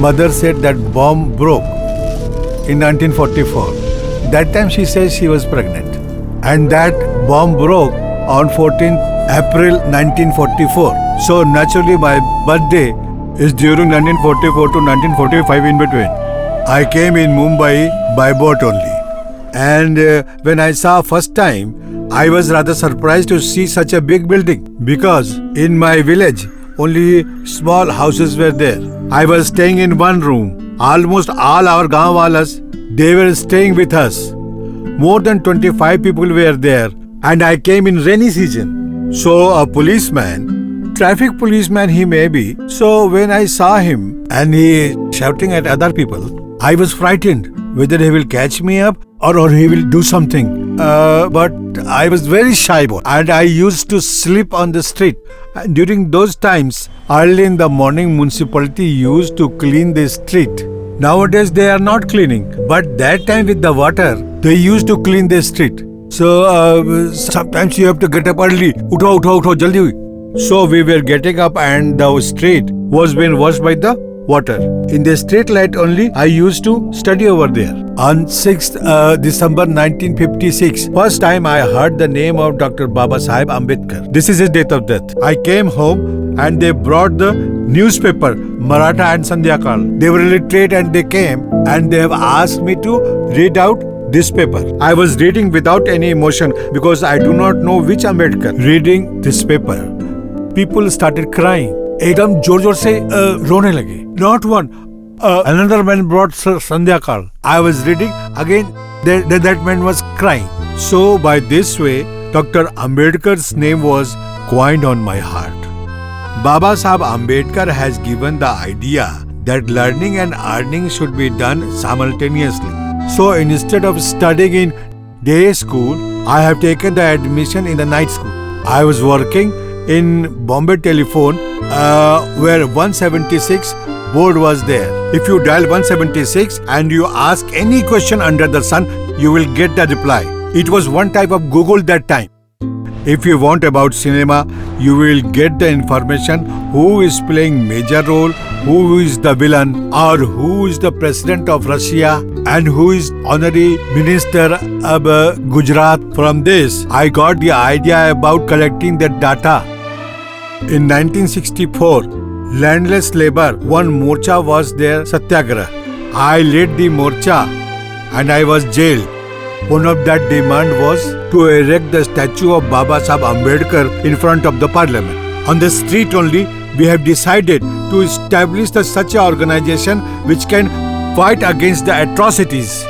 mother said that bomb broke in 1944. That time she says she was pregnant. And that bomb broke on 14th April 1944. So naturally my birthday is during 1944 to 1945 in between. I came in Mumbai by boat only. And when I saw first time, I was rather surprised to see such a big building because in my village only small houses were there. I was staying in one room. Almost all our gaonwalas, they were staying with us. More than 25 people were there and I came in rainy season. So a policeman, traffic policeman he may be. So when I saw him and he shouting at other people, I was frightened whether he will catch me up or he will do something. But I was very shy boy and I used to sleep on the street. And during those times, early in the morning, municipality used to clean the street. Nowadays, they are not cleaning. But that time with the water, they used to clean the street. So sometimes you have to get up early. Utho, jaldi. So we were getting up and the street was being washed by the water. In the street light only, I used to study over there. On 6th December 1956, first time I heard the name of Dr. Baba Saheb Ambedkar. This is his date of death. I came home and they brought the newspaper, Maratha and Sandhyakal. They were illiterate and they came and they have asked me to read out this paper. I was reading without any emotion because I do not know which Ambedkar. Reading this paper, people started crying. एकदम जोर जोर से रोने लगे. Not one. Another man brought Sandhyakal. I was reading again. That man was crying. So by this way, Dr. Ambedkar's name was coined on my heart. Baba Saheb Ambedkar has given the idea that learning and earning should be done simultaneously. So instead of studying in day school, I have taken the admission in the night school. I was working in Bombay Telephone where 176 board was there. If you dial 176 and you ask any question under the sun, you will get the reply. It was one type of Google that time. If you want about cinema, you will get the information who is playing major role, who is the villain, or who is the president of Russia and who is honorary minister of Gujarat. From this, I got the idea about collecting the data. In 1964, landless labor, one morcha was there, Satyagraha. I led the morcha and I was jailed. One of that demand was to erect the statue of Baba Saheb Ambedkar in front of the parliament. On the street only, we have decided to establish such an organization which can fight against the atrocities.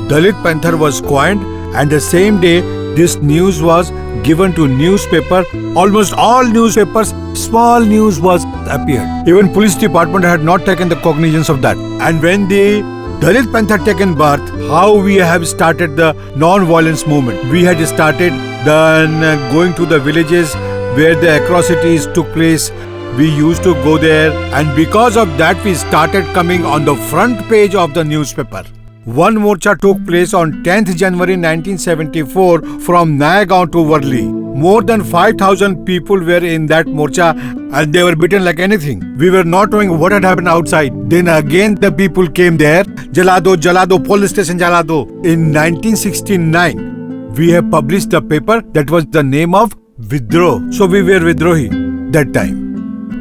Dalit Panther was coined and the same day this news was given to newspaper. Almost all newspapers, small news was appeared. Even police department had not taken the cognizance of that. And when the Dalit Panther taken birth, how we have started the non-violence movement. We had started then going to the villages where the atrocities took place. We used to go there and because of that we started coming on the front page of the newspaper. One morcha took place on 10th January 1974 from Nayagaon to Worli. More than 5,000 people were in that morcha and they were beaten like anything. We were not knowing what had happened outside. Then again the people came there. Jalado, police station Jalado. In 1969, we have published the paper that was the name of Vidroh. So we were Vidrohi that time.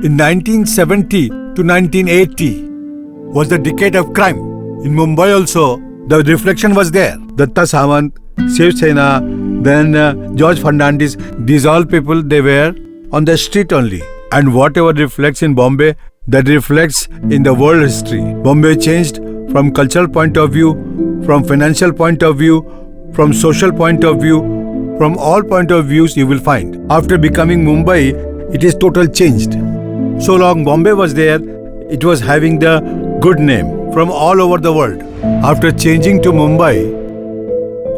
In 1970 to 1980 was the decade of crime. In Mumbai also, the reflection was there. Datta Samant, Shiv Sena, then George Fernandez, these all people, they were on the street only. And whatever reflects in Bombay, that reflects in the world history. Bombay changed from cultural point of view, from financial point of view, from social point of view, from all point of views you will find. After becoming Mumbai, it is total changed. So long Bombay was there, it was having the good name from all over the world. After changing to Mumbai,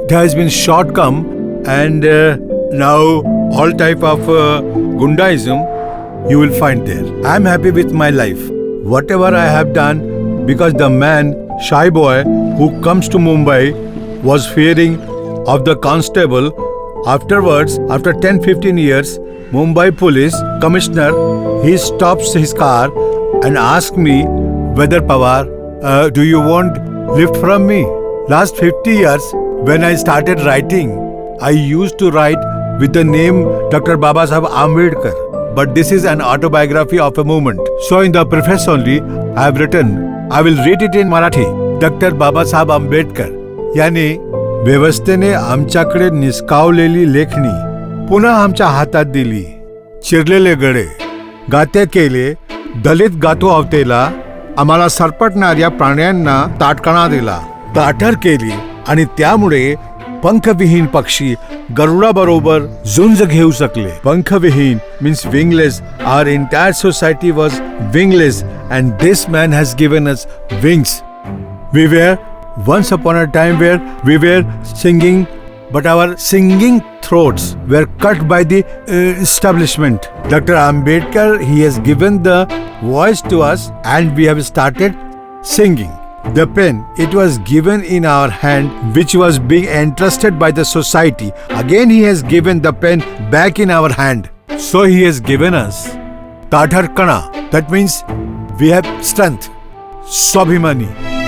it has been shortcome and now all type of Gundaism you will find there. I am happy with my life. Whatever I have done, because the man, shy boy, who comes to Mumbai was fearing of the constable. Afterwards, after 10-15 years, Mumbai police commissioner, he stops his car and asks me, whether Pawar, do you want lift from me? Last 50 years, when I started writing, I used to write with the name Dr. Babasaheb Ambedkar. But this is an autobiography of a movement. So in the preface only, I have written, I will read it in Marathi. Dr. Babasaheb Ambedkar यांनी व्यवस्थेने आमच्याकडे निस्कावलेली लेखणी पुन्हा आमच्या हातात दिली. चिरलेले गळे गाते केले, दलित गातो अवतेला, आम्हाला सरपटणाऱ्या प्राण्यांना ताटकणा दिला, ताठर केली आणि त्यामुळे पंखविहीन पक्षी गरुडाबरोबर झुंज घेऊ शकले. पंखविहीन means wingless. Our entire society was wingless and this man has given us wings. We were once upon a time where we were singing, but our singing throats were cut by the establishment. Dr. Ambedkar, he has given the voice to us and we have started singing. The pen, it was given in our hand, which was being entrusted by the society. Again, he has given the pen back in our hand. So he has given us Tathar Kana. That means we have strength, Swabhimani.